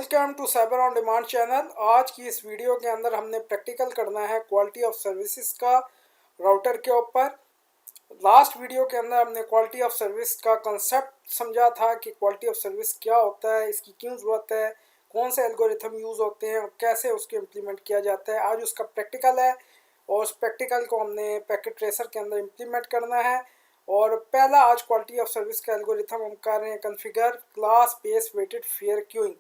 Welcome to cyber on demand channel. आज की इस वीडियो के अंदर हमने प्रैक्टिकल करना है क्वालिटी ऑफ सर्विसेज का राउटर के ऊपर। लास्ट वीडियो के अंदर हमने क्वालिटी ऑफ सर्विस का कंसेप्ट समझा था कि क्वालिटी ऑफ सर्विस क्या होता है, इसकी क्यों ज़रूरत है, कौन से एल्गोरिथम यूज़ होते हैं और कैसे उसको इम्प्लीमेंट किया जाता है। आज उसका प्रैक्टिकल है और उस प्रैक्टिकल को हमने पैकेट ट्रेसर के अंदर इम्प्लीमेंट करना है। और पहला आज क्वालिटी ऑफ सर्विस का एल्गोरिथम हम कर रहे हैं configure class base weighted fair queuing,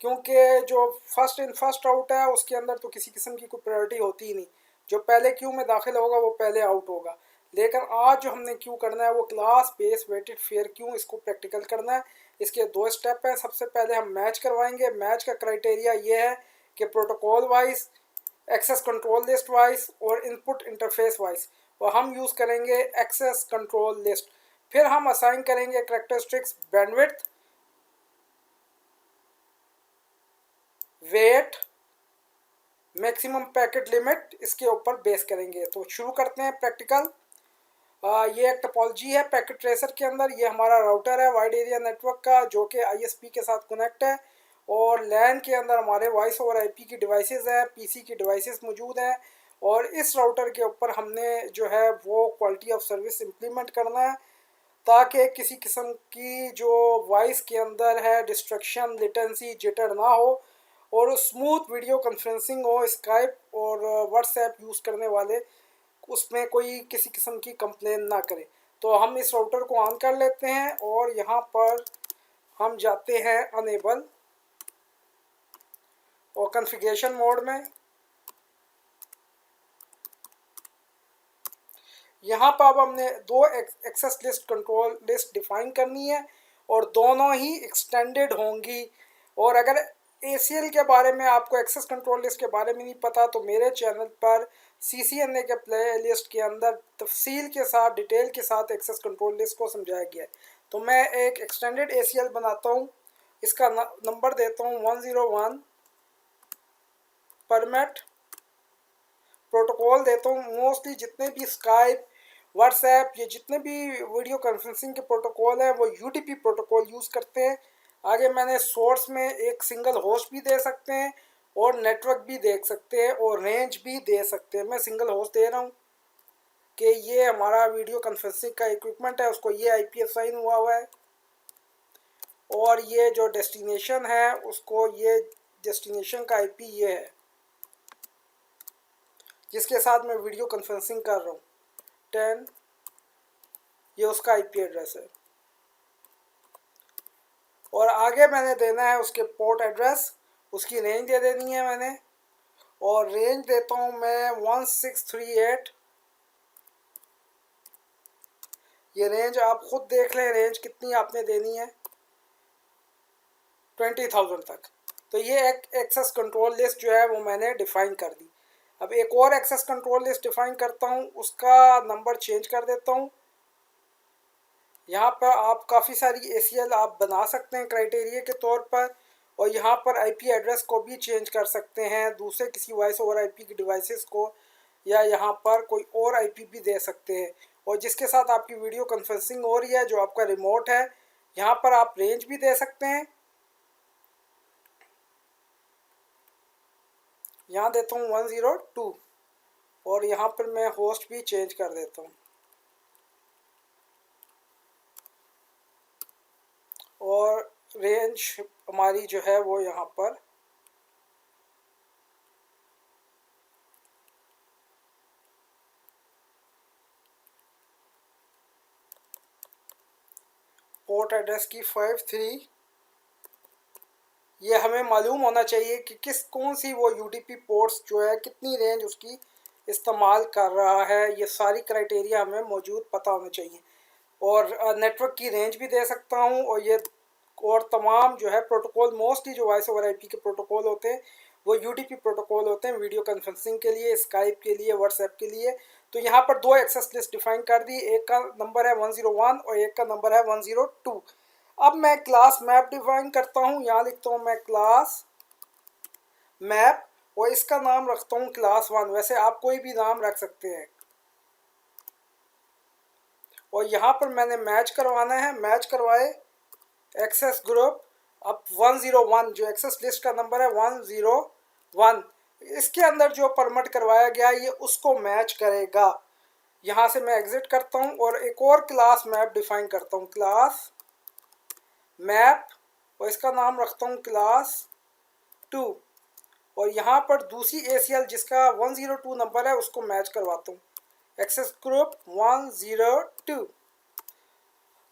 क्योंकि जो फर्स्ट इन फर्स्ट आउट है उसके अंदर तो किसी किस्म की कोई प्रायोरिटी होती ही नहीं। जो पहले क्यू में दाखिल होगा वो पहले आउट होगा। लेकिन आज जो हमने क्यू करना है वो class base weighted fair queue, इसको प्रैक्टिकल करना है। इसके दो स्टेप हैं। सबसे पहले हम मैच करवाएंगे। मैच का क्राइटेरिया ये है कि protocol wise, access control list wise और इनपुट इंटरफेस वाइज, और हम यूज़ करेंगे एक्सेस कंट्रोल लिस्ट। फिर हम असाइन करेंगे characteristics bandwidth, weight, maximum packet limit, इसके ऊपर बेस करेंगे। तो शुरू करते हैं प्रैक्टिकल। ये एक टोपोलॉजी है पैकेट ट्रेसर के अंदर। ये हमारा राउटर है वाइड एरिया नेटवर्क का, जो कि आईएसपी के साथ कनेक्ट है। और लैन के अंदर हमारे वॉइस ओवर आईपी की डिवाइसेस हैं, पीसी की डिवाइसेस मौजूद हैं। और इस राउटर के ऊपर हमने जो है वो क्वालिटी ऑफ सर्विस इम्प्लीमेंट करना है, ताकि किसी किस्म की जो वॉइस के अंदर है डिस्ट्रक्शन, लेटेंसी, जिटर ना हो और स्मूथ वीडियो कॉन्फ्रेंसिंग हो। स्काइप और व्हाट्सएप यूज़ करने वाले उसमें कोई किसी किस्म की कंप्लेन ना करें। तो हम इस राउटर को ऑन कर लेते हैं और यहाँ पर हम जाते हैं अनेबल और कॉन्फ़िगरेशन मोड में। यहाँ पर अब हमने दो access list control list define करनी है और दोनों ही एक्सटेंडेड होंगी। और अगर ACL के बारे में, आपको एक्सेस कंट्रोल लिस्ट के बारे में नहीं पता, तो मेरे चैनल पर CCNA के प्ले लिस्ट के अंदर तफसील के साथ, डिटेल के साथ एक्सेस कंट्रोल लिस्ट को समझाया गया है। तो मैं एक एक्सटेंडेड ACL बनाता हूँ। इसका नंबर देता हूँ 101, परमिट प्रोटोकॉल देता हूँ। मोस्टली जितने भी स्काइप, व्हाट्सएप, ये जितने भी वीडियो कॉन्फ्रेंसिंग के प्रोटोकॉल हैं वो UDP प्रोटोकॉल यूज़ करते हैं। आगे मैंने सोर्स में एक सिंगल होस्ट भी दे सकते हैं और नेटवर्क भी देख सकते हैं और रेंज भी दे सकते हैं। मैं सिंगल होस्ट दे रहा हूँ कि ये हमारा वीडियो कॉन्फ्रेंसिंग का इक्विपमेंट है, उसको ये IP असाइन हुआ हुआ है। और ये जो डेस्टिनेशन है उसको ये डेस्टिनेशन का IP ये है जिसके साथ मैं वीडियो कॉन्फ्रेंसिंग कर रहा हूँ। 10, ये उसका IP एड्रेस है। और आगे मैंने देना है उसके पोर्ट एड्रेस, उसकी रेंज दे देनी है मैंने। और रेंज देता हूँ मैं 1638। ये रेंज आप खुद देख लें, रेंज कितनी आपने देनी है, 20,000 तक। तो ये एक एक्सेस कंट्रोल लिस्ट जो है वो मैंने डिफ़ाइन कर दी। अब एक और एक्सेस कंट्रोल लिस्ट डिफ़ाइन करता हूँ, उसका नंबर चेंज कर देता हूँ। यहाँ पर आप काफ़ी सारी ACL आप बना सकते हैं क्राइटेरिया के तौर पर, और यहाँ पर IP एड्रेस को भी चेंज कर सकते हैं दूसरे किसी वॉइस ओवर IP की डिवाइसेस को, या यहाँ पर कोई और IP भी दे सकते हैं। और जिसके साथ आपकी वीडियो कॉन्फ्रेंसिंग हो रही है, जो आपका रिमोट है, यहाँ पर आप रेंज भी दे सकते हैं। यहाँ देता हूँ 102 और यहाँ पर मैं होस्ट भी चेंज कर देता हूँ। और रेंज हमारी जो है वो यहाँ पर पोर्ट एड्रेस की 53, ये हमें मालूम होना चाहिए कि कौन सी वो UDP पोर्ट्स जो है कितनी रेंज उसकी इस्तेमाल कर रहा है। ये सारी क्राइटेरिया हमें मौजूद पता होना चाहिए। और नेटवर्क की रेंज भी दे सकता हूँ। और तमाम जो है प्रोटोकॉल, मोस्टली जो वॉइस ओवर IP के प्रोटोकॉल होते हैं वो UDP प्रोटोकॉल होते हैं, वीडियो कॉन्फ्रेंसिंग के लिए, स्काइप के लिए, व्हाट्सएप के लिए। तो यहाँ पर दो एक्सेस लिस्ट डिफाइन कर दी, एक का नंबर है 101 और एक का नंबर है 102। अब मैं क्लास मैप डिफाइन करता हूँ। यहाँ लिखता हूँ मैं क्लास मैप और इसका नाम रखता हूँ क्लास 1। वैसे आप कोई भी नाम रख सकते हैं। और यहाँ पर मैंने मैच करवाना है। मैच करवाए एक्सेस ग्रुप, अब 101 जो एक्सेस लिस्ट का नंबर है 101, इसके अंदर जो परमिट करवाया गया ये उसको मैच करेगा। यहाँ से मैं एग्जिट करता हूँ और एक और क्लास मैप डिफाइन करता हूँ, क्लास मैप, और इसका नाम रखता हूँ क्लास 2। और यहाँ पर दूसरी ACL जिसका 102 नंबर है उसको मैच करवाता हूँ, एक्सेस ग्रुप 102।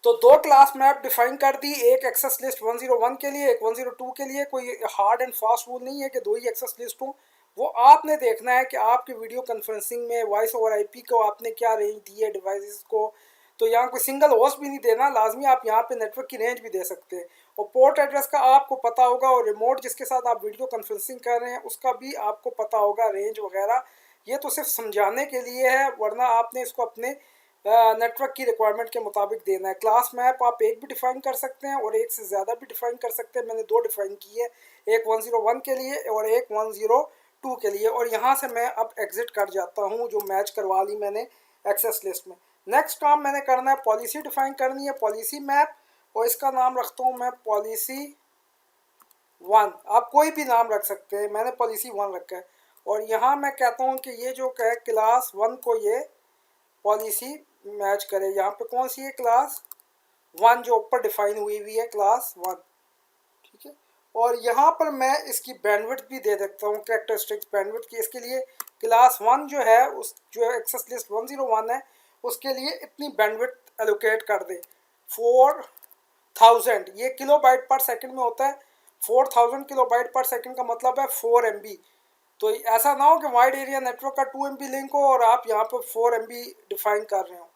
तो दो क्लास मैप डिफाइन कर दी, एक एक्सेस लिस्ट 101 के लिए, एक 102 के लिए। कोई हार्ड एंड फास्ट रूल नहीं है कि दो ही एक्सेस लिस्ट हों, वो आपने देखना है कि आपकी वीडियो कॉन्फ्रेंसिंग में वॉइस ओवर IP को आपने क्या रेंज दी है डिवाइसेस को। तो यहाँ कोई सिंगल होस्ट भी नहीं देना लाजमी, आप यहाँ पे नेटवर्क की रेंज भी दे सकते हैं, और पोर्ट एड्रेस का आपको पता होगा, और रिमोट जिसके साथ आप वीडियो कॉन्फ्रेंसिंग कर रहे हैं उसका भी आपको पता होगा रेंज वगैरह। ये तो सिर्फ समझाने के लिए है, वरना आपने इसको अपने नेटवर्क की रिक्वायरमेंट के मुताबिक देना है। क्लास मैप आप एक भी डिफाइन कर सकते हैं और एक से ज़्यादा भी डिफाइन कर सकते हैं, मैंने दो डिफाइन की है, एक 101 के लिए और एक 102 के लिए। और यहाँ से मैं अब एग्जिट कर जाता हूँ, जो मैच करवा ली मैंने एक्सेस लिस्ट में। नेक्स्ट काम मैंने करना है, पॉलिसी डिफाइन करनी है, पॉलिसी मैप, और इसका नाम रखता हूँ मैं पॉलिसी 1। आप कोई भी नाम रख सकते हैं, मैंने पॉलिसी 1 रखा है। और यहाँ मैं कहता हूँ कि ये जो है क्लास 1 को ये पॉलिसी मैच करे। यहाँ पे कौन सी है, क्लास 1 जो ऊपर डिफाइन हुई हुई है, क्लास 1, ठीक है। और यहाँ पर मैं इसकी बैंडविड्थ भी दे देता हूँ, कैरेक्टरिस्टिक्स बैंडविड्थ की। इसके लिए क्लास 1 जो है उस जो एक्सेस लिस्ट 101 है उसके लिए इतनी बैंडविड्थ एलोकेट कर दे, 4000। ये किलोबाइट पर सेकंड में होता है, 4000 किलोबाइट पर सेकंड का मतलब है 4 MB। तो ऐसा ना हो कि वाइड एरिया नेटवर्क का 2 MB लिंक हो और आप यहाँ पर 4 MB डिफाइन कर रहे हो।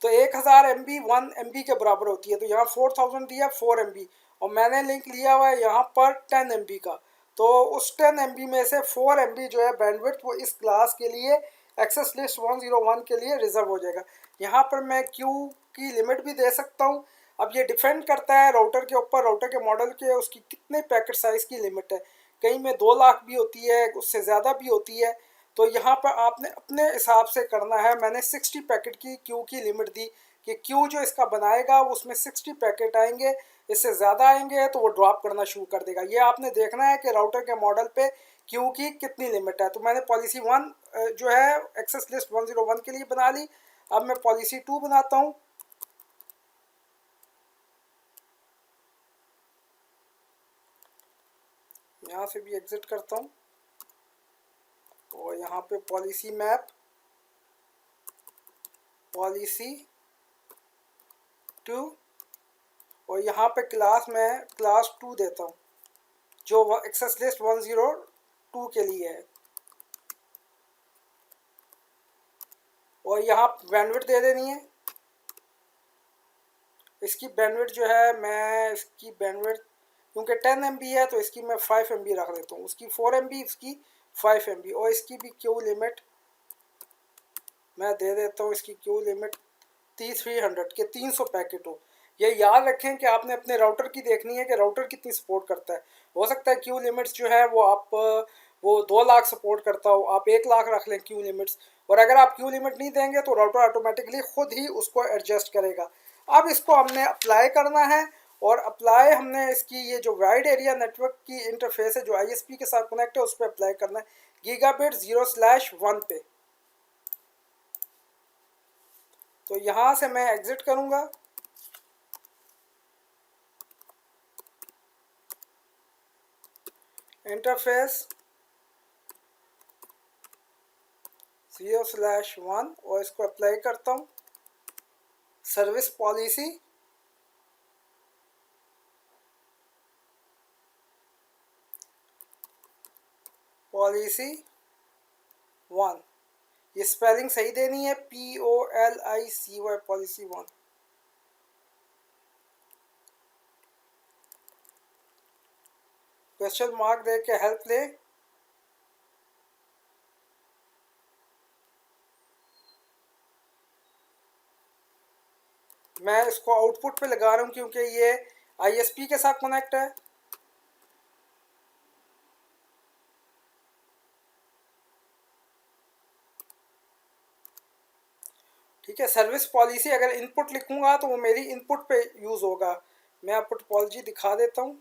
तो 1000 MB 1 MB के बराबर होती है। तो यहाँ 4000 दिया 4 MB, और मैंने लिंक लिया हुआ है यहाँ पर 10 MB का। तो उस 10 MB में से 4 MB जो है बैंडविड्थ वो इस क्लास के लिए एक्सेस लिस्ट 101 के लिए रिजर्व हो जाएगा। यहाँ पर मैं क्यू की लिमिट भी दे सकता हूँ। अब ये डिपेंड करता है राउटर के ऊपर, राउटर के मॉडल के, उसकी कितने पैकेट साइज़ की लिमिट है। कहीं में 2 लाख भी होती है, उससे ज़्यादा भी होती है। तो यहाँ पर आपने अपने हिसाब से करना है। मैंने 60 पैकेट की क्यू की लिमिट दी कि क्यू जो इसका बनाएगा उसमें 60 पैकेट आएंगे, इससे ज़्यादा आएंगे तो वो ड्रॉप करना शुरू कर देगा। ये आपने देखना है कि राउटर के मॉडल पे क्यू की कितनी लिमिट है। तो मैंने पॉलिसी 1 जो है एक्सेस लिस्ट 101 के लिए बना ली। अब मैं पॉलिसी 2 बनाता हूँ। यहाँ से भी एग्जिट करता हूँ और यहाँ पे पॉलिसी मैप, पॉलिसी 2, और यहाँ पे क्लास में क्लास 2 देता हूँ जो एक्सेस लिस्ट 102 के लिए है। और यहाँ बैंडविड्थ दे देनी है। इसकी बैंडविड्थ जो है, मैं इसकी बैंडविड्थ क्योंकि 10 MB है तो इसकी मैं 5 MB रख देता हूँ, उसकी 4 MB, इसकी 5 MB। और इसकी भी क्यू लिमिट मैं दे देता हूँ, इसकी क्यू लिमिट 300 के 300 पैकेट हो। ये याद रखें कि आपने अपने राउटर की देखनी है कि राउटर कितनी सपोर्ट करता है। हो सकता है क्यू लिमिट्स जो है वो आप वो 2 लाख सपोर्ट करता हो, आप 1 लाख रख लें क्यू लिमिट्स। और अगर आप क्यू लिमिट नहीं देंगे तो राउटर ऑटोमेटिकली खुद ही उसको एडजस्ट करेगा। अब इसको हमने अप्लाई करना है, और अप्लाई हमने इसकी ये जो वाइड एरिया नेटवर्क की इंटरफेस है जो ISP के साथ कनेक्ट है उस पर अप्लाई करना है, गीगाबिट 0/1 पे। तो यहाँ से मैं एग्जिट करूँगा। इंटरफेस 0/1 और इसको अप्लाई करता हूँ। सर्विस पॉलिसी, पॉलिसी 1, ये स्पेलिंग सही देनी है, POLICY, पॉलिसी 1। क्वेश्चन मार्क दे के हेल्प ले। मैं इसको आउटपुट पे लगा रहा हूँ क्योंकि ये ISP के साथ कनेक्ट है। ठीक है, सर्विस पॉलिसी अगर इनपुट लिखूंगा तो वो मेरी इनपुट पे यूज़ होगा। मैं आपको टोपोलॉजी दिखा देता हूँ।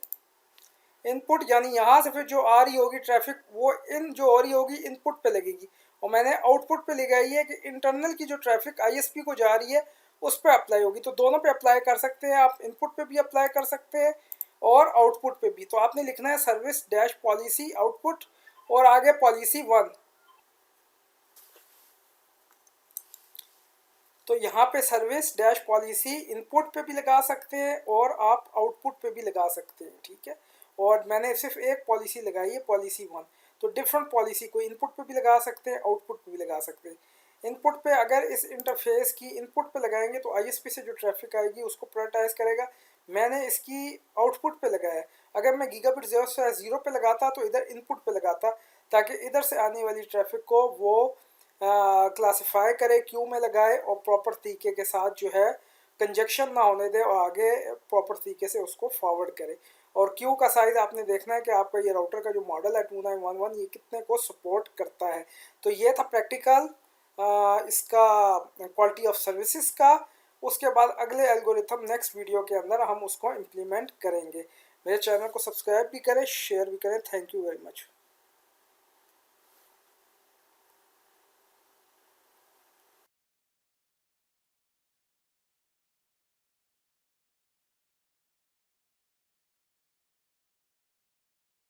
इनपुट यानी यहाँ से फिर जो आ रही होगी ट्रैफिक वो इन जो हो रही होगी इनपुट पे लगेगी, और मैंने आउटपुट पे लगाई है कि इंटरनल की जो ट्रैफिक आईएसपी को जा रही है उस पर अप्लाई होगी। तो दोनों पे अप्लाई कर सकते हैं आप, इनपुट पे भी अप्लाई कर सकते हैं और आउटपुट पे भी। तो आपने लिखना है सर्विस डैश पॉलिसी आउटपुट और आगे पॉलिसी 1। तो यहाँ पे सर्विस डैश पॉलिसी इनपुट पे भी लगा सकते हैं और आप आउटपुट पे भी लगा सकते हैं, ठीक है। और मैंने सिर्फ एक पॉलिसी लगाई है, पॉलिसी 1। तो डिफरेंट पॉलिसी को इनपुट पे भी लगा सकते हैं, आउटपुट पे भी लगा सकते हैं। इनपुट पे अगर इस इंटरफेस की इनपुट पे लगाएंगे तो आईएसपी से जो ट्रैफिक आएगी उसको प्रायोरिटाइज करेगा। मैंने इसकी आउटपुट पे लगाया है। अगर मैं गीगाबिट 0 पे लगाता तो इधर इनपुट पे लगाता, ताकि इधर से आने वाली ट्रैफिक को वो क्लासिफाई करे, क्यू में लगाए और प्रॉपर तरीके के साथ जो है कंजक्शन ना होने दे और आगे प्रॉपर तरीके से उसको फॉरवर्ड करे। और क्यू का साइज़ आपने देखना है कि आपका ये राउटर का जो मॉडल है 2911 ये कितने को सपोर्ट करता है। तो ये था प्रैक्टिकल इसका क्वालिटी ऑफ सर्विसेज का। उसके बाद अगले एल्गोरिथम नेक्स्ट वीडियो के अंदर हम उसको इम्प्लीमेंट करेंगे। मेरे चैनल को सब्सक्राइब भी करें, शेयर भी करें। Thank you very much.